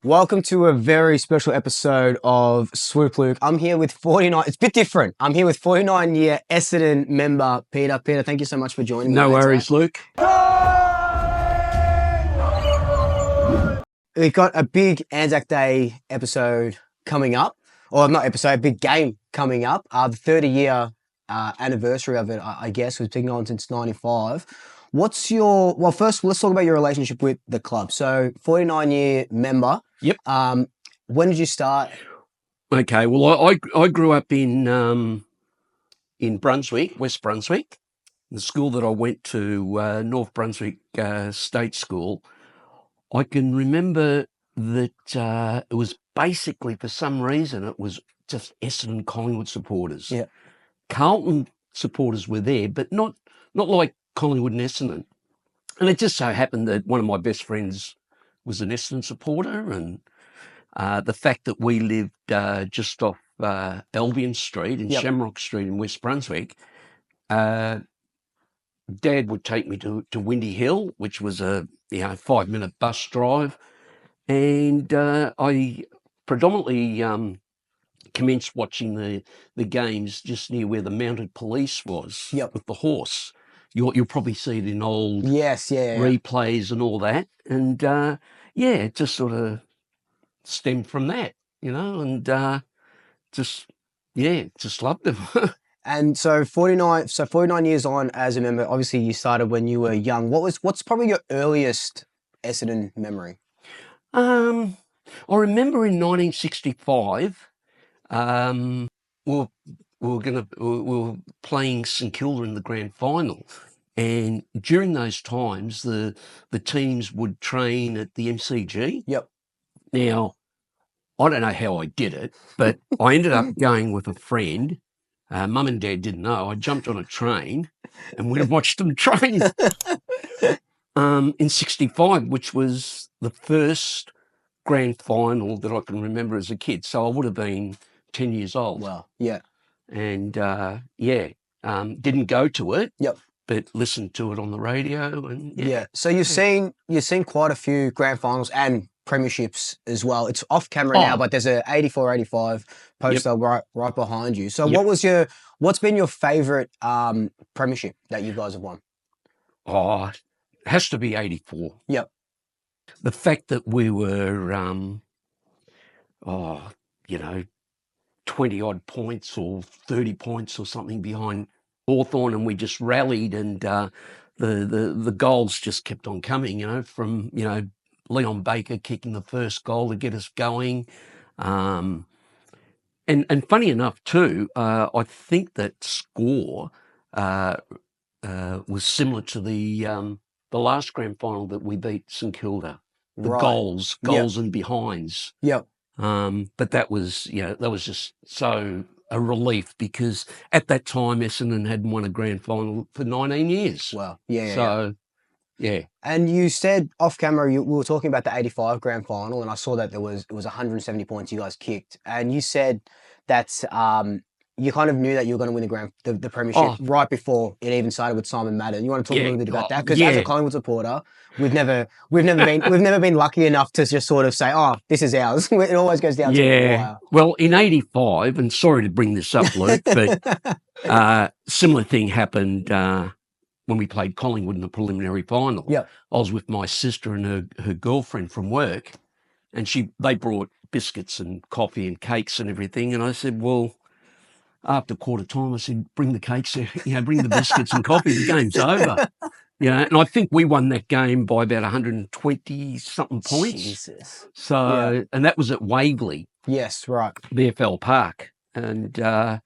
Welcome to a very special episode of Swoop, Luke. I'm here with 49. It's a bit different. I'm here with 49-year Essendon member Peter. Peter, thank you so much for joining me. No mate, worries, today. Luke. We've got a big Anzac Day episode coming up, or not episode, big game coming up. The 30-year anniversary of it, I guess, was been on since '95. Well, first, let's talk about your relationship with the club. So, 49-year member. Yep. When did you start? Okay. Well, I grew up in Brunswick, West Brunswick. The school that I went to, North Brunswick State School. I can remember that it was basically, for some reason, it was just Essendon Collingwood supporters. Yeah. Carlton supporters were there, but not like Collingwood and Essendon. And it just so happened that one of my best friends was an Essendon supporter, and the fact that we lived just off Albion Street and Yep. Shamrock Street in West Brunswick, Dad would take me to Windy Hill, which was a 5-minute bus drive, and I predominantly commenced watching the games just near where the mounted police was. Yep. With the horse. You'll probably see it in old replays and all that, and it just sort of stemmed from that, and just loved them. And so 49 years on as a member, obviously you started when you were young. What's probably your earliest Essendon memory? I remember in 1965, we were playing St Kilda in the grand final, and during those times the teams would train at the MCG. Yep. Now, I don't know how I did it, but I ended up going with a friend. Mum and Dad didn't know. I jumped on a train and went and watched them train in 65, which was the first grand final that I can remember as a kid. So I would have been 10 years old. Wow. Yeah. And didn't go to it. Yep. But listened to it on the radio. And yeah. So you've seen quite a few grand finals and premierships as well. It's off camera now, but there's a 84-85 poster right behind you. So what's been your favourite premiership that you guys have won? Oh, it has to be 84. Yep. The fact that we were 20 odd points or 30 points or something behind Hawthorn, and we just rallied, and the goals just kept on coming, from Leon Baker kicking the first goal to get us going. And funny enough too, I think that score was similar to the last grand final that we beat St Kilda. The goals and behinds. Yep. But that was just so a relief, because at that time Essendon hadn't won a grand final for 19 years. Wow. Yeah. So, yeah. And you said off camera, we were talking about the 85 grand final, and I saw that it was 170 points you guys kicked, and you said that you kind of knew that you were going to win the premiership right before it even started with Simon Madden. You want to talk a little bit about that? Because as a Collingwood supporter, we've never been lucky enough to just sort of say, "Oh, this is ours." It always goes down to the wire. Well, in 85, and sorry to bring this up, Luke, but similar thing happened when we played Collingwood in the preliminary final. Yep. I was with my sister and her girlfriend from work, and they brought biscuits and coffee and cakes and everything, and I said, well, after quarter time, I said, bring the cakes, bring the biscuits and coffee, the game's over. And I think we won that game by about 120-something points. Jesus. So, and that was at Waverley. Yes, right. BFL Park. And, but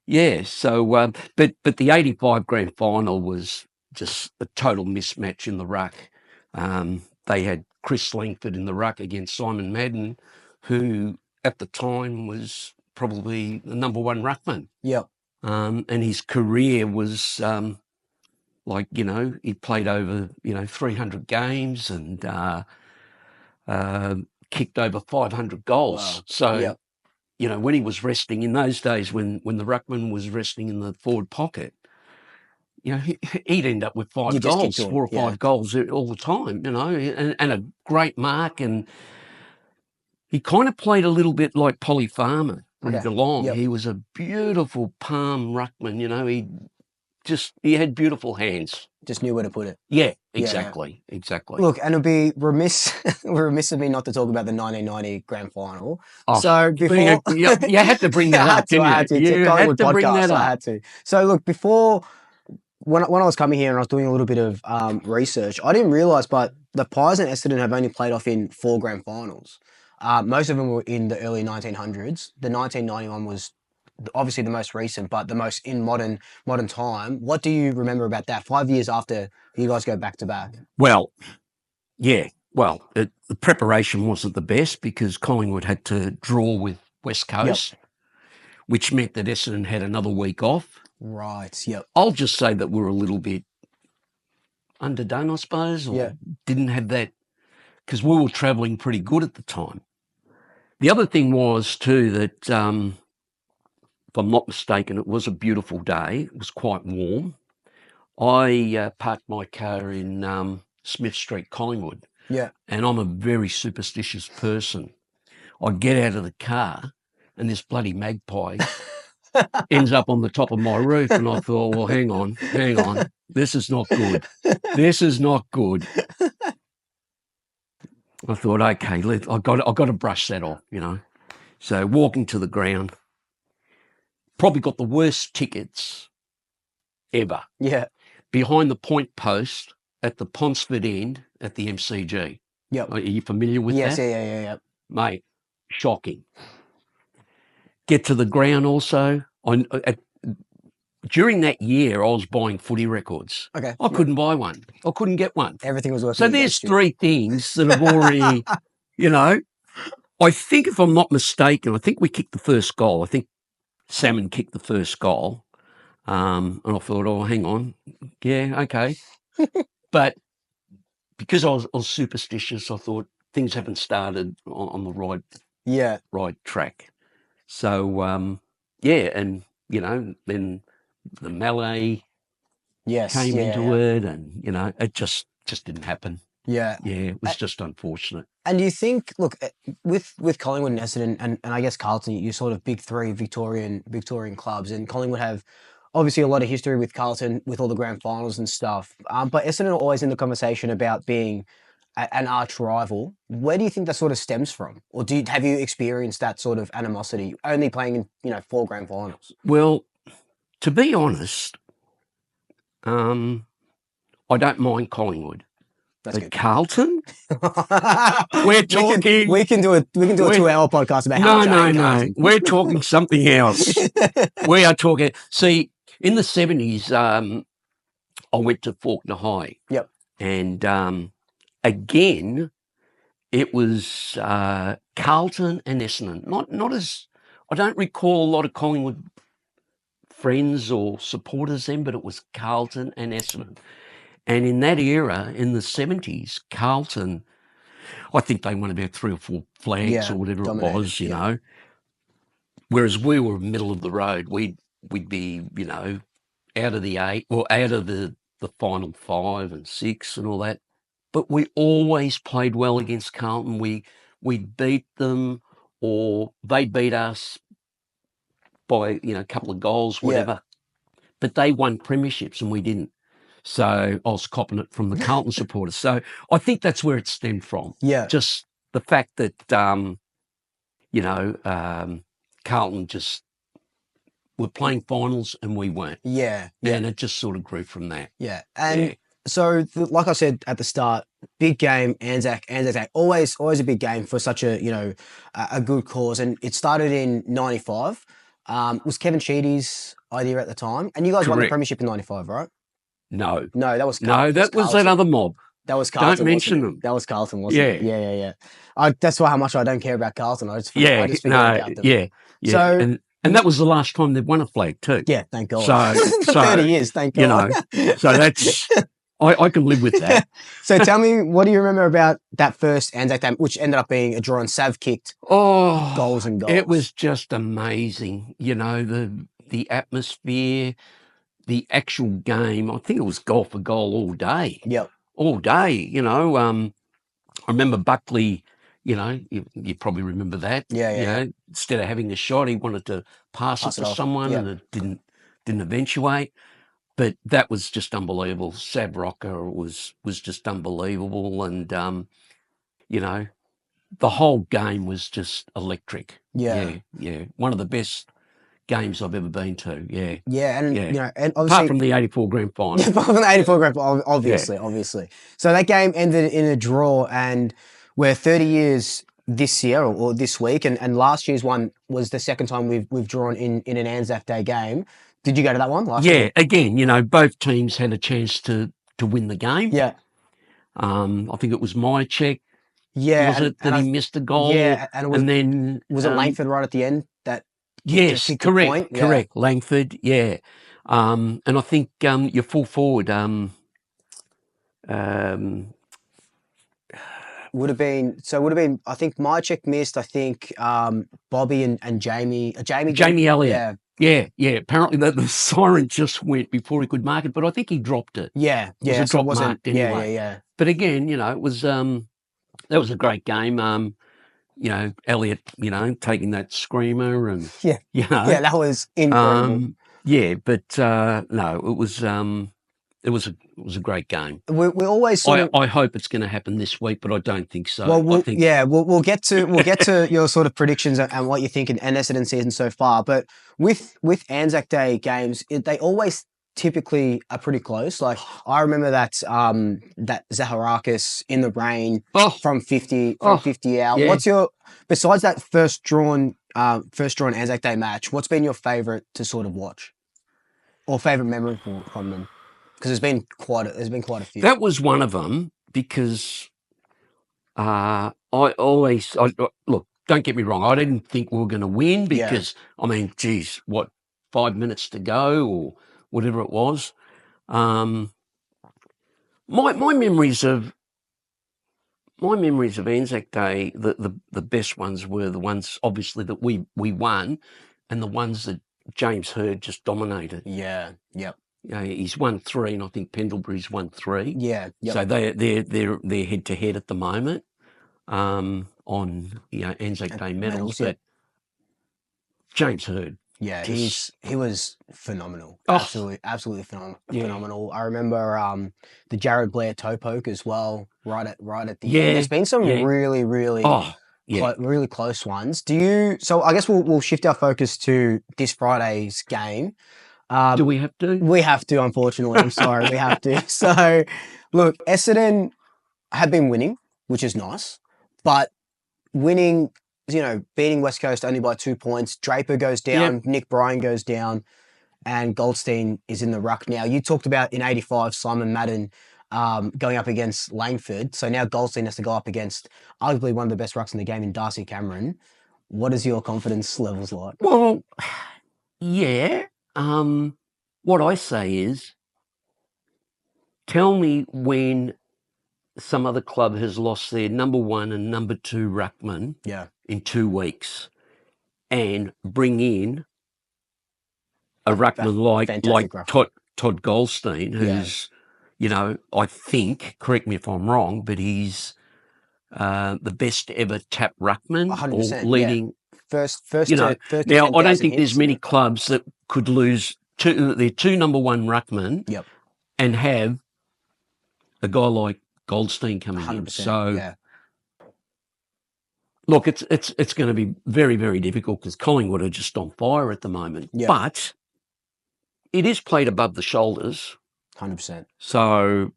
the 85 grand final was just a total mismatch in the ruck. They had Chris Langford in the ruck against Simon Madden, who at the time was probably the number one ruckman. Yep. And his career was he played over 300 games and kicked over 500 goals. Wow. So when he was resting in those days, when the ruckman was resting in the forward pocket, he'd end up with 4 or 5 goals all the time, and a great mark. And He kind of played a little bit like Polly Farmer from Okay. Geelong. Yep. He was a beautiful palm ruckman, you know. He had beautiful hands. Just knew where to put it. Yeah, Yeah, exactly, exactly. Look, and it'd be remiss of me not to talk about the 1990 grand final. Oh, So before you had to bring that up, didn't you? I had to. It's a You Collingwood had to bring podcast, that so I up. had to. So look, before when I was coming here and I was doing a little bit of research, I didn't realise, but the Pies and Essendon have only played off in 4 grand finals. Most of them were in the early 1900s. The 1991 was obviously the most recent, but the most in modern time. What do you remember about that? 5 years after you guys go back to back. Well, yeah. Well, the preparation wasn't the best because Collingwood had to draw with West Coast, which meant that Essendon had another week off. Right. Yep. I'll just say that we're a little bit underdone, I suppose, or didn't have that because we were travelling pretty good at the time. The other thing was too that, if I'm not mistaken, it was a beautiful day. It was quite warm. I parked my car in Smith Street, Collingwood. Yeah. And I'm a very superstitious person. I get out of the car and this bloody magpie ends up on the top of my roof. And I thought, well, hang on. This is not good. I thought, okay, I've got to brush that off, you know. So walking to the ground, probably got the worst tickets ever. Yeah. Behind the point post at the Ponsford end at the MCG. Yep. Are you familiar with yes, that? Yeah. Mate, shocking. Get to the ground also. During that year, I was buying footy records. Okay. I couldn't buy one. I couldn't get one. Everything was working. So there's 3 things that have already, you know, I think if I'm not mistaken, I think we kicked the first goal. I think Salmon kicked the first goal. And I thought, oh, hang on. Yeah, okay. But because I was superstitious, I thought things haven't started on the right track. So, and, you know, then the melee came into it and, you know, it just didn't happen. Yeah. Yeah, it was just unfortunate. And do you think, look, with Collingwood and Essendon and I guess Carlton, you're sort of big 3 Victorian clubs, and Collingwood have obviously a lot of history with Carlton with all the grand finals and stuff. But Essendon are always in the conversation about being an arch rival. Where do you think that sort of stems from? Or have you experienced that sort of animosity only playing in, 4 grand finals? Well, to be honest, I don't mind Collingwood. That's but good. Carlton? We're talking. We can do a 2-hour podcast about how No. We're talking something else. We are talking. See, in the 70s, I went to Faulkner High. Yep. And again, it was Carlton and Essendon. Not as I don't recall a lot of Collingwood friends or supporters then, but it was Carlton and Essendon. And in that era, in the 70s, Carlton, I think they won about 3 or 4 flags or whatever it was, you know. Whereas we were middle of the road. We'd be, out of the 8 or out of the final 5 and 6 and all that. But we always played well against Carlton. We beat them or they beat us by, a couple of goals, whatever. But they won premierships and we didn't. So I was copping it from the Carlton supporters. So I think that's where it stemmed from. Yeah. Just the fact that, Carlton just were playing finals and we weren't. Yeah. And it just sort of grew from that. Yeah. And so, like I said at the start, big game, Anzac, always a big game for such a, a good cause. And it started in 95. Was Kevin Sheedy's idea at the time? And you guys won the premiership in 95, right? No, that was that other mob. That was Carlton. Don't mention them. That was Carlton, wasn't it? Yeah. That's how much I don't care about Carlton. I just forget about them. Yeah. So, and that was the last time they've won a flag too. Yeah, thank God. So 30 years, thank God. So that's I can live with that. So tell me, what do you remember about that first Anzac game, which ended up being a draw and Sav kicked goals and goals? It was just amazing. The atmosphere. The actual game, I think it was goal for goal all day. Yep. All day, I remember Buckley You probably remember that. Yeah. Instead of having a shot, he wanted to pass it to off. someone, Yeah. and it didn't eventuate. But that was just unbelievable. Sab Rocker was just unbelievable, and the whole game was just electric. Yeah. One of the best games I've ever been to. Yeah, and and obviously apart from the '84 grand final. Yeah, apart from the '84 grand final, obviously. So that game ended in a draw, and we're 30 years this year or this week, and last year's one was the second time we've drawn in an Anzac Day game. Did you go to that one last year? Again, both teams had a chance to win the game. Yeah. I think it was Mychek. Yeah. Was it that he missed a goal? Yeah, and then was it Langford right at the end that yes, kicked correct, the point? correct. Langford, yeah. And I think your full forward would have been I think Mychek missed, I think Bobby and Jamie Elliott. Yeah. Apparently the siren just went before he could mark it, but I think he dropped it. Yeah. It was a drop marked anyway. Yeah. But again, it was that was a great game. Elliott, taking that screamer and yeah, that was incredible. But no, it was a great game. We always I hope it's going to happen this week, but I don't think so. Well, we'll get to your sort of predictions and what you think in Essendon season so far. But with Anzac Day games, they always typically are pretty close. Like I remember that Zaharakis in the rain from 50 out. Yeah. What's your, besides that first drawn Anzac Day match, what's been your favourite to sort of watch or favourite memory from them? Because there's been quite a few. That was one of them because look, don't get me wrong, I didn't think we were going to win because I mean, geez, 5 minutes to go or whatever it was. My memories of Anzac Day, the best ones were the ones obviously that we won, and the ones that James Hird just dominated. Yeah. Yep. He's won 3, and I think Pendlebury's won 3. Yeah. Yep. So they're head to head at the moment on Anzac Day medals. But James Hird. Yeah, he was phenomenal. Absolutely phenomenal. I remember the Jared Blair toe poke as well. Right at the end. There's been some really really close ones. So I guess we'll shift our focus to this Friday's game. Do we have to? We have to, unfortunately. I'm sorry, we have to. So, look, Essendon have been winning, which is nice, but winning, beating West Coast only by 2 points. Draper goes down, Nick Bryan goes down, and Goldstein is in the ruck now. You talked about in '85 Simon Madden going up against Langford, so now Goldstein has to go up against arguably one of the best rucks in the game in Darcy Cameron. What is your confidence levels like? Well, yeah. What I say is, tell me when some other club has lost their number 1 and number 2 ruckman in 2 weeks, and bring in a ruckman like Todd Goldstein, who's, I think, correct me if I'm wrong, but he's the best ever tap ruckman, 100%, or leading. First now, I don't think there's many clubs that could lose their 2 number 1 ruckmen and have a guy like Goldstein coming in. So, look, it's going to be very, very difficult because Collingwood are just on fire at the moment. But it is played above the shoulders. 100%. So,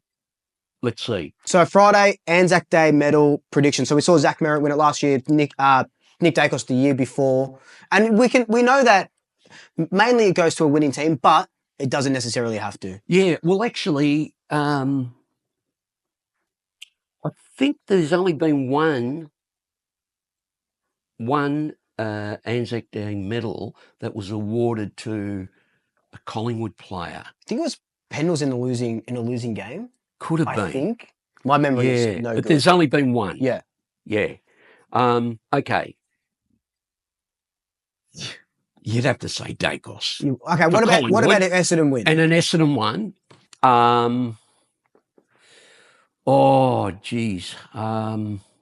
let's see. So, Friday, Anzac Day medal prediction. So, we saw Zach Merritt win it last year, Nick Dacos the year before. And we know that mainly it goes to a winning team, but it doesn't necessarily have to. Yeah, well, actually, I think there's only been one Anzac Day medal that was awarded to a Collingwood player. I think it was Pendles in a losing game. Could have been. I think. My memory is no but good. There's only been one. Yeah. Okay. You'd have to say Dacos. Okay, what about if Essendon win? And an Essendon won.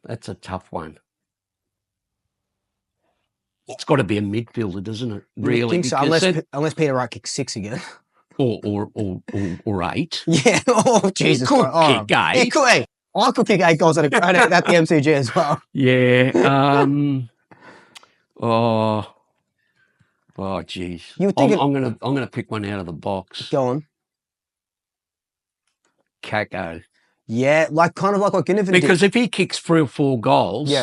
That's a tough one. It's got to be a midfielder, doesn't it? You would Really, think so, unless Peter Wright kicks 6 again. or 8. Yeah. Oh, Jesus He could Christ. kick 8. He could. Hey, I could kick 8 goals at the MCG as well. Yeah. Oh, geez. You would think I'm gonna pick one out of the box. Go on. Kako. Yeah, kind of like what Ginnivan did. Because if he kicks 3 or 4 goals,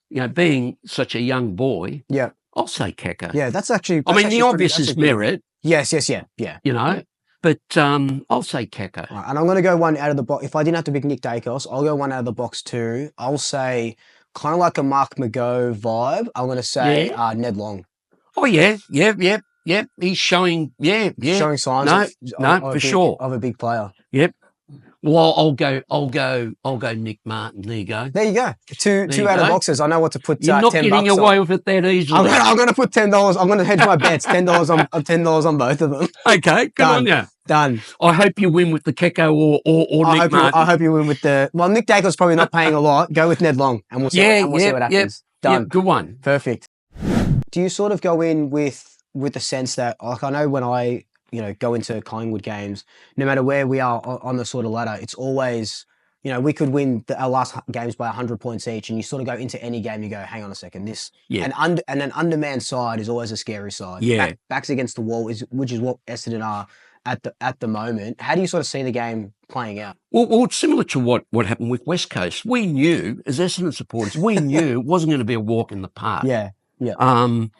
yeah, being such a young boy, yeah, I'll say Kako. Yeah, that's actually. The obvious is Merritt. Yes, yeah. But I'll say Kako. Right, and I'm going to go one out of the box. If I didn't have to pick Nick Dacos, I'll go one out of the box too. I'll say kind of like a Mark McGough vibe. I'm going to say Ned Long. Oh yeah. He's showing showing signs. For sure of a big player. Yep. Well, I'll go Nick Martin. There you go. There you go. Two out of boxes. I know what to put. You're not getting away with it that easily. I'm going to put $10. I'm going to hedge my bets. $10 on both of them. Okay, good on you. Done. I hope you win with the Keko or Nick Martin. I hope you win with the. Well, Nick Dacos probably not paying a lot. Go with Ned Long, and we'll see what happens. Done. Good one. Perfect. Do you sort of go in with the sense that, like, I know when I go into Collingwood games, no matter where we are on the sort of ladder, it's always, we could win our last games by 100 points each, and you sort of go into any game, you go, hang on a second, and an undermanned side is always a scary side. Yeah. Backs against the wall, which is what Essendon are at the moment. How do you sort of see the game playing out? Well, it's similar to what happened with West Coast. We knew, as Essendon supporters, it wasn't going to be a walk in the park. Yeah. And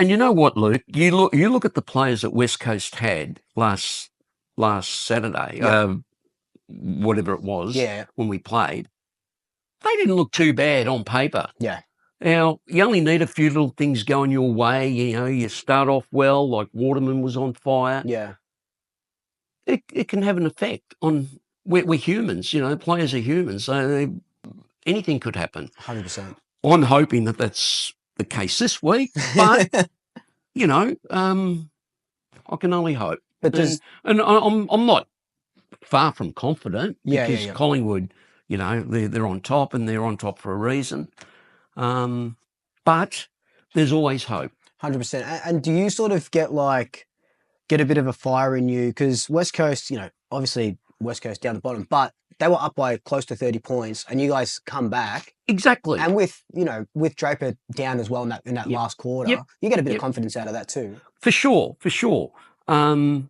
you know what, Luke? You look at the players that West Coast had last Saturday, whatever it was, when we played. They didn't look too bad on paper. Yeah. Now, you only need a few little things going your way. You start off well, like Waterman was on fire. Yeah. It can have an effect on. We're humans, players are humans, so anything could happen. 100%. I'm hoping that that's the case this week, but I can only hope. But and I'm not far from confident because yeah. Collingwood, they're on top and they're on top for a reason. But there's always hope. 100%. And do you sort of get a bit of a fire in you? Because West Coast, obviously West Coast down the bottom, but they were up by close to 30 points, and you guys come back. Exactly. And with Draper down as well in that last quarter, you get a bit of confidence out of that too. For sure. That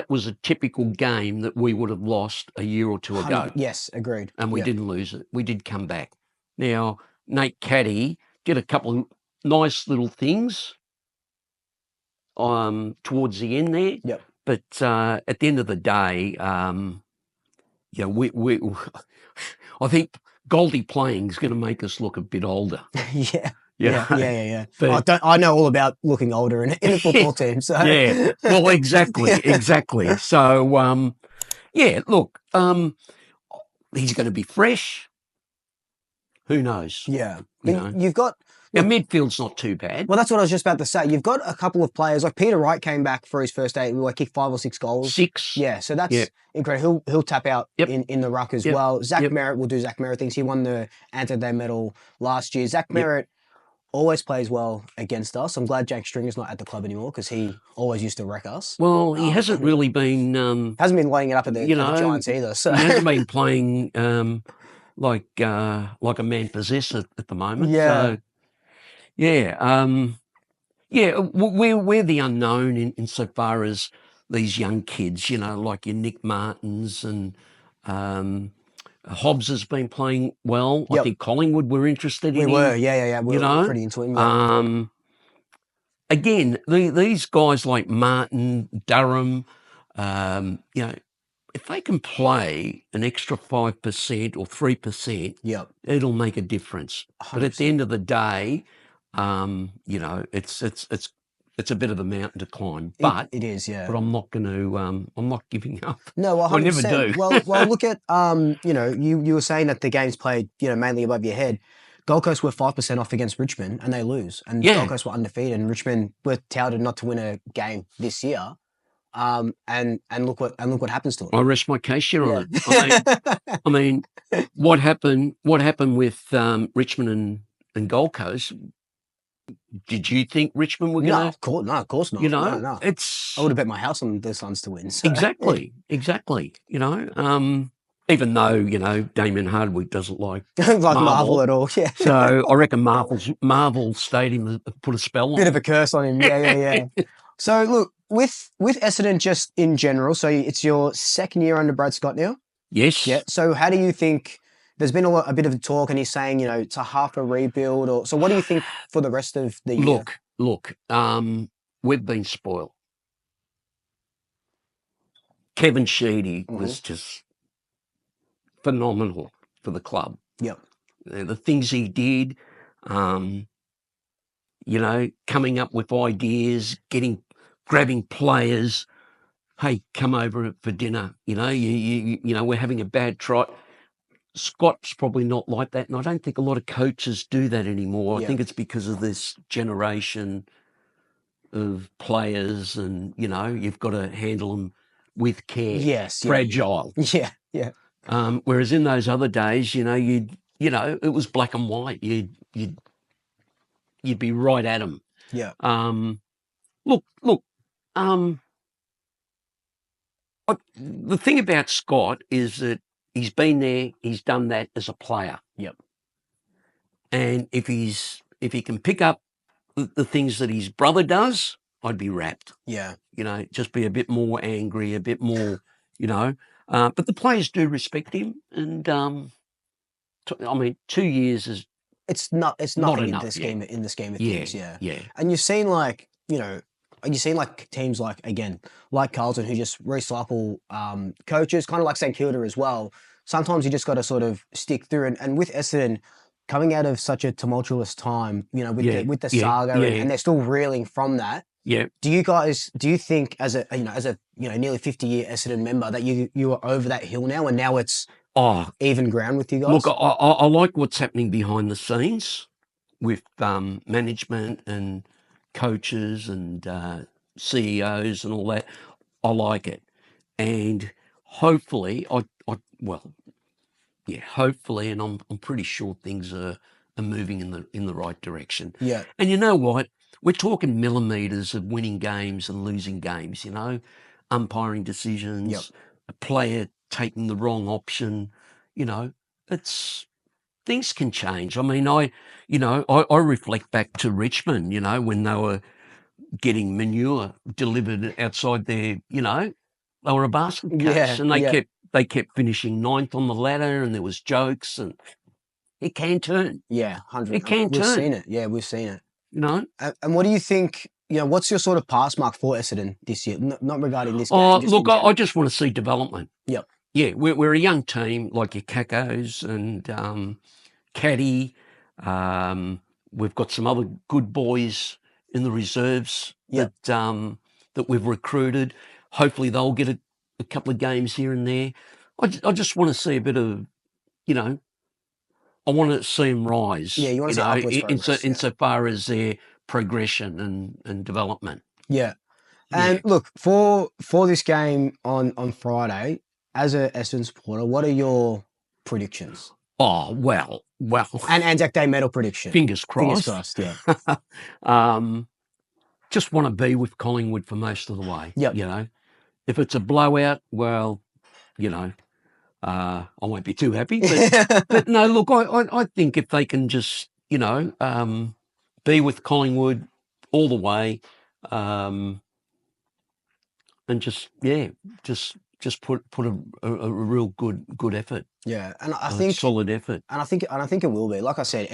was a typical game that we would have lost a year or two ago. Yes, agreed. And we didn't lose it. We did come back. Now, Nate Caddy did a couple of nice little things towards the end there. Yep. But at the end of the day, I think Goldie playing is going to make us look a bit older. Yeah. But, I know all about looking older in a football team. So yeah, well, exactly. So look, he's going to be fresh. Who knows? Yeah, you've got. Now, midfield's not too bad. Well, that's what I was just about to say. You've got a couple of players, like Peter Wright came back for his first day, kicked 5 or 6 goals. 6. Yeah, so that's incredible. He'll tap out in the ruck as well. Zach Merritt will do Zach Merritt things. He won the Anzac Day medal last year. Zach Merritt always plays well against us. I'm glad Jake Stringer's not at the club anymore because he always used to wreck us. Well, he hasn't really been... hasn't been lighting it up at the Giants either. So. He hasn't been playing like a man possessed at the moment. Yeah. So, we're the unknown insofar as these young kids, like your Nick Martins and Hobbs has been playing well. I think Collingwood were interested in him. We were pretty into him. Yeah. Again, these guys like Martin, Durham, if they can play an extra 5% or 3%, it'll make a difference. 100%. But at the end of the day, it's a bit of a mountain to climb. But it is, yeah. But I'm not going to. I'm not giving up. No, 100%. I never do. Well, look at you were saying that the game's played mainly above your head. Gold Coast were 5% off against Richmond and they lose, and Gold Coast were undefeated, and Richmond were touted not to win a game this year. And look what happens to it. I rest my case here on it. I mean, what happened with Richmond and Gold Coast, did you think Richmond were No, going to? of course not. You know, No. it's I would have bet my house on the Suns to win. So. exactly. You know, even though Damien Hardwick doesn't like like Marvel at all. Yeah. So I reckon Marvel Stadium has put a spell on. Bit of a curse on him. Yeah. So look, with Essendon just in general, so it's your second year under Brad Scott now? Yes. Yeah. So how do you think, there's been a bit of talk and he's saying, it's a half a rebuild, so what do you think for the rest of the year? Look, we've been spoiled. Kevin Sheedy was just phenomenal for the club. Yep. The things he did, coming up with ideas, grabbing players. Hey, come over for dinner. We're having a bad trot. Scott's probably not like that, and I don't think a lot of coaches do that anymore. Yeah. I think it's because of this generation of players, and you've got to handle them with care. Yes. Fragile. Yeah. Whereas in those other days, it was black and white. You'd be right at them. Yeah. Look. The thing about Scott is that he's been there, he's done that as a player. Yep. And if he can pick up the things that his brother does, I'd be rapt. Yeah. Just be a bit more angry, a bit more, but the players do respect him, and 2 years is it's nothing enough, in the scheme of things. Yeah. And you've seen teams like Carlton who just recycle coaches, kind of like St Kilda as well. Sometimes you just got to sort of stick through, and with Essendon coming out of such a tumultuous time, with the saga, and they're still reeling from that. Yeah. Do you think as a nearly 50-year Essendon member that you are over that hill now, and now it's even ground with you guys? Look, I like what's happening behind the scenes with management and coaches and CEOs and all that. I like it, and hopefully, hopefully, and I'm pretty sure things are moving in the right direction. Yeah. And you know what? We're talking millimeters of winning games and losing games. Umpiring decisions, a player taking the wrong option. It's things can change. I mean, I reflect back to Richmond. When they were getting manure delivered outside their, they were a basket case, and they kept finishing ninth on the ladder, and there was jokes, and it can turn. Yeah, 100. It can turn. We've seen it. Yeah, we've seen it. And what do you think? What's your sort of pass mark for Essendon this year? Not regarding this game. Look, I just want to see development. Yep. Yeah, we're a young team like your Kakos and Caddy. We've got some other good boys in the reserves that we've recruited. Hopefully they'll get a couple of games here and there. I just want to see a bit of, I want to see them rise. Yeah, you want to see upwards progress. Insofar as their progression and development. Yeah. And look, for this game on Friday, as a Essendon supporter, what are your predictions? Oh, well. And Anzac Day medal prediction. Fingers crossed. Yeah. Just want to be with Collingwood for most of the way. Yep. If it's a blowout, well, I won't be too happy. But no, look, I think if they can just, be with Collingwood all the way, and just put a real good effort. Yeah, and I think solid effort. And I think it will be. Like I said,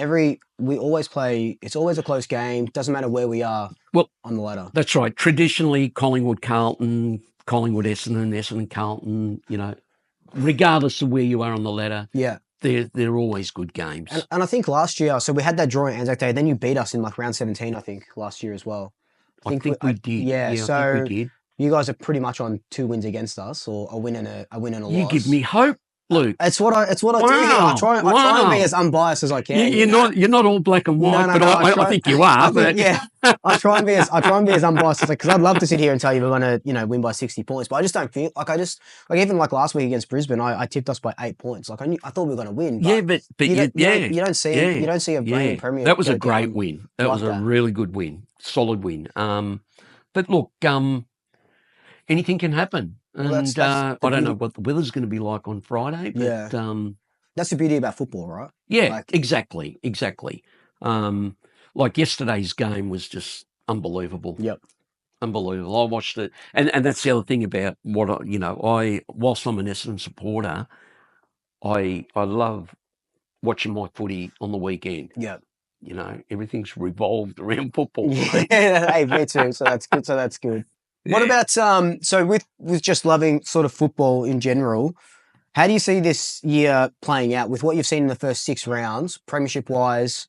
we always play. It's always a close game. Doesn't matter where we are. Well, on the ladder. That's right. Traditionally, Collingwood, Carlton, Collingwood, Essendon, Carlton. Regardless of where you are on the ladder. Yeah. They're always good games. And I think last year, so we had that draw on Anzac Day. Then you beat us in round 17, I think, last year as well. I think we did. Yeah. So I think we did. You guys are pretty much on 2 wins against us, or a win and a loss. You give me hope. Luke. It's what I do here. I try and be as unbiased as I can. You're not all black and white, but I think you are. I try and be as unbiased as because I'd love to sit here and tell you we're going to win by 60 points, but I just don't feel like even like last week against Brisbane, I tipped us by 8 points. Like I thought we were going to win. But you don't see a reigning Premier. That was a great win. That was a really good win, solid win. But look, anything can happen. And I don't know what the weather's going to be like on Friday. But, that's the beauty about football, right? Yeah, exactly. Like yesterday's game was just unbelievable. Yep. Unbelievable. I watched it. And that's the other thing about whilst I'm an Essendon supporter, I love watching my footy on the weekend. Yeah. Everything's revolved around football. Yeah, hey, me too. So that's good. Yeah. What about so with just loving sort of football in general, how do you see this year playing out with what you've seen in the first 6 rounds, Premiership wise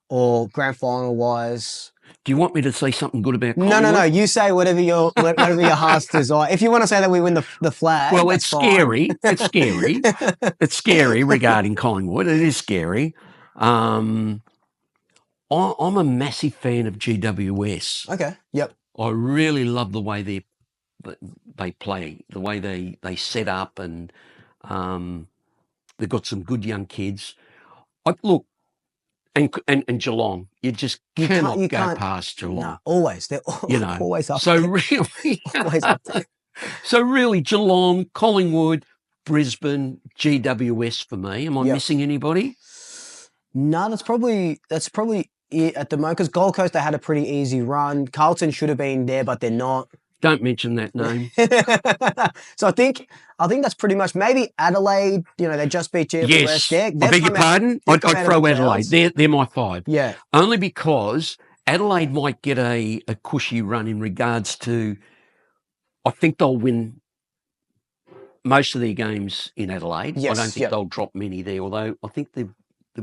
or grand final wise? Do you want me to say something good about Collingwood? No. You say whatever your heart's desire. If you want to say that we win the flag, well, it's scary. It's scary. It's scary regarding Collingwood. It is scary. I'm a massive fan of GWS. Okay. Yep. I really love the way they play, the way they set up, and they've got some good young kids. Look, and Geelong, you just cannot go past Geelong. No, always. They're always up so there. Really, always up there. So really, Geelong, Collingwood, Brisbane, GWS for me. Am I missing anybody? No, that's probably it at the moment, because Gold Coast, they had a pretty easy run. Carlton should have been there, but they're not. Don't mention that name. So I think that's pretty much, maybe Adelaide. they just beat GWS. Yes, I beg your pardon. I'd throw Adelaide. They're my 5. Yeah, only because Adelaide might get a cushy run in regards to. I think they'll win most of their games in Adelaide. Yes, I don't think they'll drop many there. Although I think they've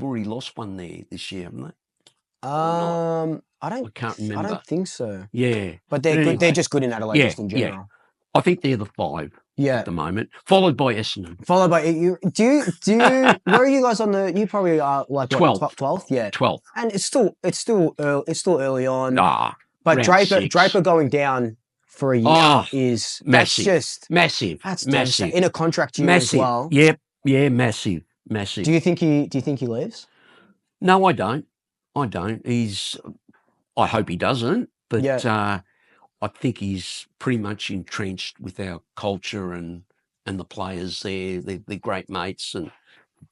already lost one there this year, haven't they? I can't remember. I don't think so. Yeah, but they're good. Anyway, they're just good in Adelaide, just in general. Yeah. I think they're the 5 at the moment, followed by Essendon. Followed by you. Do you? Where are you guys on the? You probably are like 12th. Yeah, 12th. And it's still early on. But Draper going down for a year is massive. That's massive. That's massive in a contract year as well. Yep. Yeah, massive. Do you think he leaves? No, I don't. I hope he doesn't, but I think he's pretty much entrenched with our culture and the players there. They're great mates, and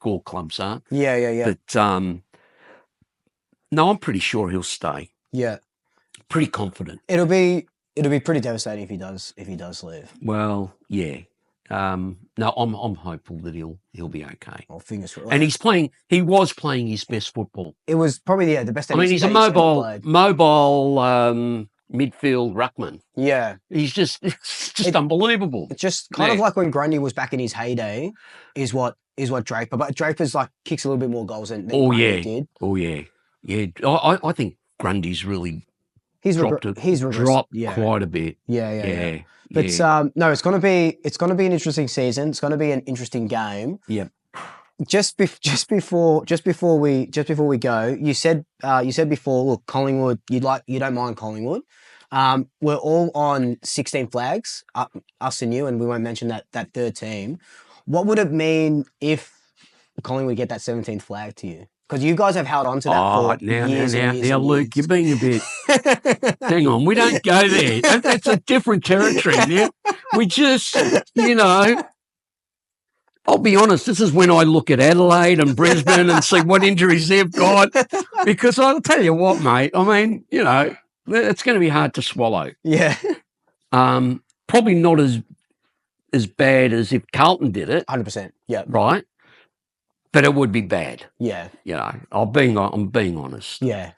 all clubs are. Yeah. But no, I'm pretty sure he'll stay. Yeah. Pretty confident. It'll be pretty devastating if he does leave. Well, yeah. No, I'm hopeful that he'll be okay. Well, fingers crossed. And he was playing his best football. It was probably the best. I mean, he's a mobile midfield ruckman. Yeah, he's just unbelievable. It's just kind of like when Grundy was back in his heyday, is what Draper. But Draper's kicks a little bit more goals than Grundy did. Oh yeah. I think Grundy's really dropped quite a bit. Yeah. But no, it's gonna be an interesting season. It's gonna be an interesting game. Yeah. Just before we go, you said before, look, Collingwood, you don't mind Collingwood. We're all on 16 flags, us and you, and we won't mention that third team. What would it mean if Collingwood get that 17th flag to you? Because you guys have held on to that for years. Now, Luke, you're being a bit. Hang on, we don't go there. That's a different territory. Yeah? We just, I'll be honest. This is when I look at Adelaide and Brisbane and see what injuries they've got. Because I'll tell you what, mate. I mean, it's going to be hard to swallow. Yeah. Probably not as bad as if Carlton did it. 100%. Yeah. Right. But it would be bad. Yeah. I'm being honest. Yeah.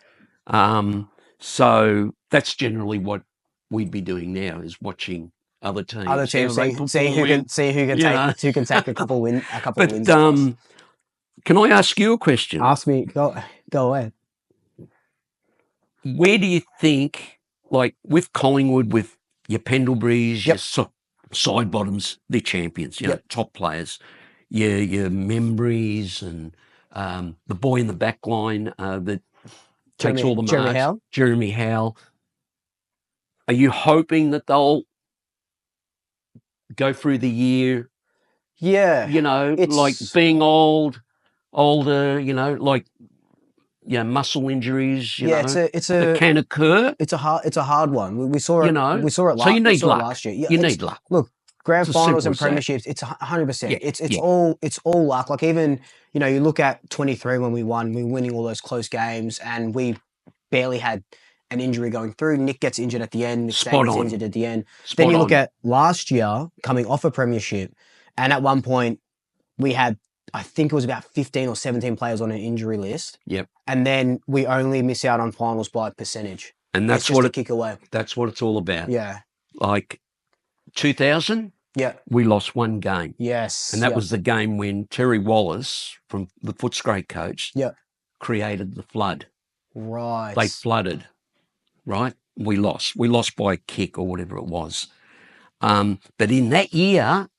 So that's generally what we'd be doing now, is watching other teams. See who can take a couple wins. But can I ask you a question? Ask me. Go ahead. Where do you think, like with Collingwood, with your Pendleburys, your side bottoms, they're champions, top players. your memories and the boy in the back line that takes all the marks. Jeremy Howe. Are you hoping that they'll go through the year? Yeah. Like being older, muscle injuries, that can occur. It's a hard one. We saw it. We saw it last. So you need luck. Last year. Yeah, you need luck. Look, grand finals and premierships. It's 100%. It's all luck. Like even you look at 23 when we won. We were winning all those close games, and we barely had an injury going through. Nick gets injured at the end. Nick gets injured at the end. Then you look at last year coming off a premiership, and at one point we had, I think it was about 15 or 17 players on an injury list. Yep. And then we only miss out on finals by a percentage. And that's what kick away. That's what it's all about. Yeah. Like 2000. Yeah. We lost one game. Yes. And that was the game when Terry Wallace, from the Footscray coach, created the flood. Right. They flooded. Right. We lost. We lost by a kick or whatever it was. But in that year,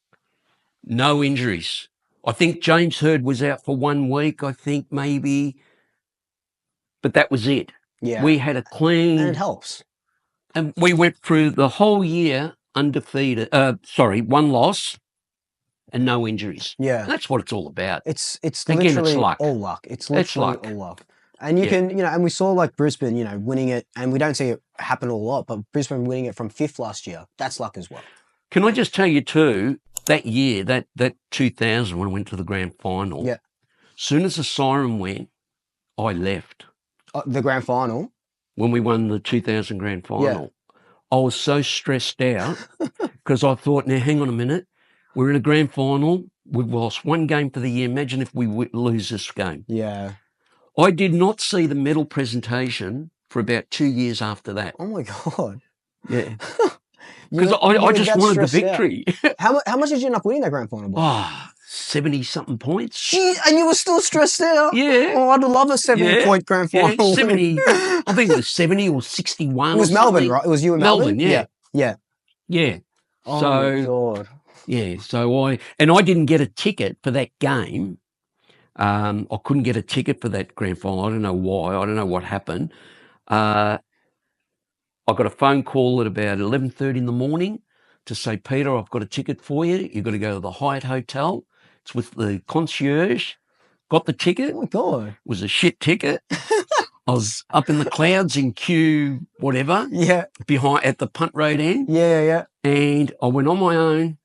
no injuries. I think James Hird was out for 1 week, I think maybe. But that was it. Yeah. We had a clean. And it helps. And we went through the whole year undefeated. 1 loss and no injuries. Yeah. That's what it's all about. It's Again, literally it's luck. all luck. It's literally all luck. And you can, and we saw like Brisbane, winning it, and we don't see it happen a lot, but Brisbane winning it from 5th last year. That's luck as well. Can I just tell you too, that year, that 2000 when I went to the grand final, as soon as the siren went, I left. The grand final? When we won the 2000 grand final. I was so stressed out because I thought, now hang on a minute, we're in a grand final, we've lost 1 game for the year, imagine if we lose this game. Yeah. I did not see the medal presentation for about 2 years after that. Oh my God. Yeah. Because I just wanted the victory. How much did you end up winning that grand final by? 70-something points. Gee, and you were still stressed out? Yeah. Oh, I'd love a 70-point grand final. Yeah, 70. I think it was 70 or 61. It was Melbourne, right? It was you in Melbourne? Yeah. Oh my God. Yeah, so I didn't get a ticket for that game. I couldn't get a ticket for that grand final. I don't know why. I don't know what happened. I got a phone call at about 11:30 in the morning to say, Peter, I've got a ticket for you. You've got to go to the Hyatt Hotel. It's with the concierge. Got the ticket. Oh my God. It was a shit ticket. I was up in the clouds in queue, whatever. Yeah. Behind at the punt road end. Yeah. And I went on my own.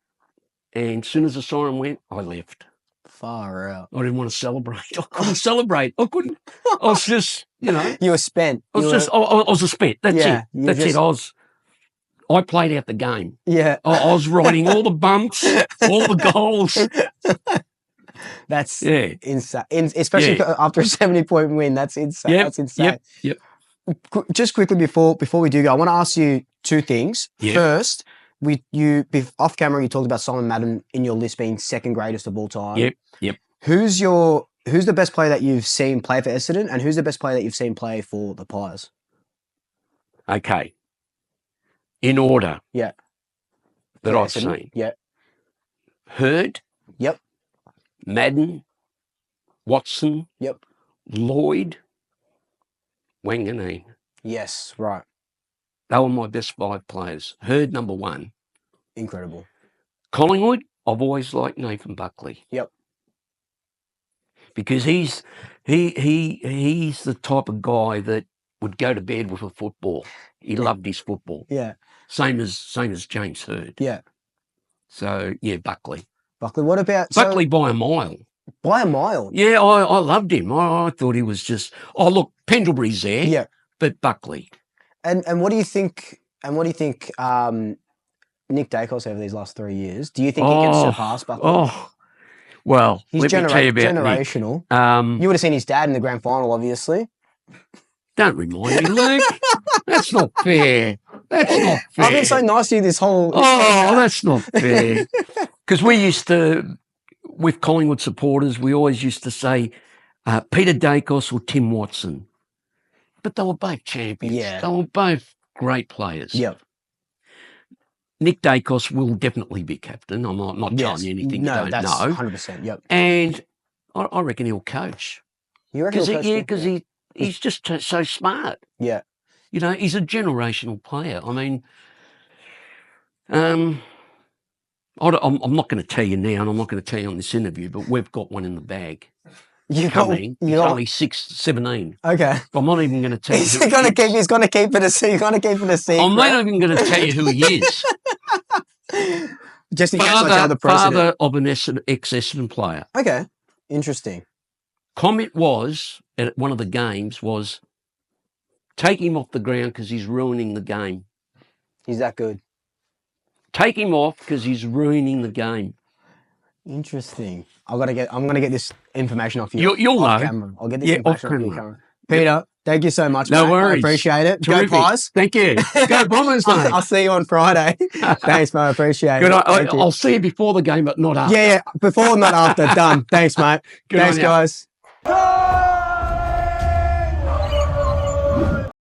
And as soon as the siren went, I left. Far out. I didn't want to celebrate. I couldn't celebrate. I couldn't. I was just, You were spent. I was a spent. That's it. That's it. I played out the game. Yeah. I was riding all the bumps, all the goals. That's insane. Especially after a 70-point win. That's insane. That's insane. Yep. Just quickly before we do go, I want to ask you 2 things. Yep. First, off camera, you talked about Simon Madden in your list being 2nd greatest of all time. Yep. Who's the best player that you've seen play for Essendon, and who's the best player that you've seen play for the Pies? Okay. In order. Yeah. That I've seen. Yeah. Hird. Yep. Madden. Watson. Yep. Lloyd. Wanganeen. Yes, right. They were my best 5 players. Hird, number 1. Incredible. Collingwood, I've always liked Nathan Buckley. Yep. Because he's the type of guy that would go to bed with a football. He loved his football. Yeah. Same as James Hird. Yeah. So Buckley. Buckley, what about Buckley by a mile? By a mile? Yeah, I loved him. I thought he was just look, Pendlebury's there. Yeah. But Buckley. And what do you think Nick Dacos over these last 3 years? Do you think he can surpass Buckley? Well, he's let me tell you about generational. Nick. You would have seen his dad in the grand final, obviously. Don't remind me, Luke. That's not fair. That's not fair. I've been so nice to you this whole... that's not fair. Because we used to, with Collingwood supporters, we always used to say Peter Dacos or Tim Watson. But they were both champions. Yeah. They were both great players. Yep. Nick Dacos will definitely be captain. I'm not telling you anything you don't that's know. 100%. Yep. And I reckon he'll coach. You reckon he'll coach? Because he's just so smart. Yeah. You know, he's a generational player. I mean, I'm not going to tell you now, and I'm not going to tell you on this interview, but we've got one in the bag. He's only 17. Okay. I'm not even going to tell you. He's going to keep it a secret. I'm not even going to tell you who he is. Just in case I tell the president. Father of an ex-Essendon player. Okay. Interesting. Comment was, at one of the games, was take him off the ground because he's ruining the game. He's that good. Take him off because he's ruining the game. Interesting. I'm gonna get this information off you. You'll off know. Camera. I'll get this information off your camera. Peter, Yep. Thank you so much. No mate. worries. I appreciate it. Terrific. Go Pies. Thank you. Go Bombers, mate. I'll see you on Friday. Thanks, mate. I appreciate Good. it. I'll see you before the game, but not after. Yeah. Before, not after. Done. Thanks, mate. Good Thanks, guys.